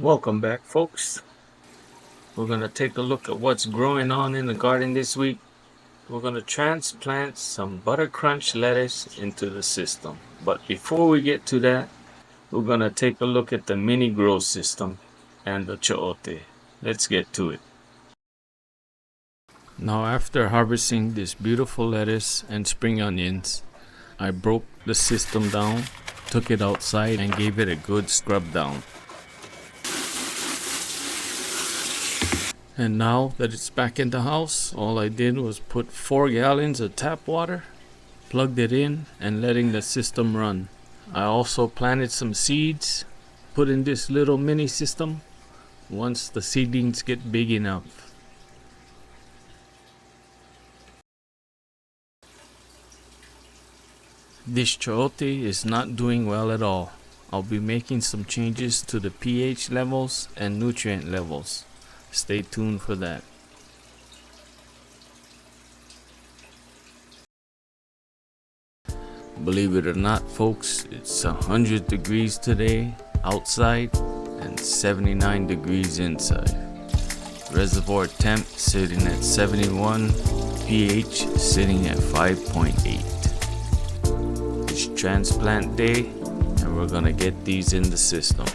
Welcome back, folks. We're going to take a look at what's growing on in the garden this week. We're going to transplant some butter crunch lettuce into the system. But before we get to that, we're going to take a look at the mini grow system and the chayote. Let's get to it. Now, after harvesting this beautiful lettuce and spring onions, I broke the system down, took it outside, and gave it a good scrub down. And now that it's back in the house, all I did was put 4 gallons of tap water, plugged it in, and letting the system run. I also planted some seeds, put in this little mini system once the seedlings get big enough. This chayote is not doing well at all. I'll be making some changes to the pH levels and nutrient levels. Stay tuned for that. Believe it or not, folks, it's 100 degrees today outside and 79 degrees inside. Reservoir temp sitting at 71, pH sitting at 5.8. It's transplant day and we're gonna get these in the system.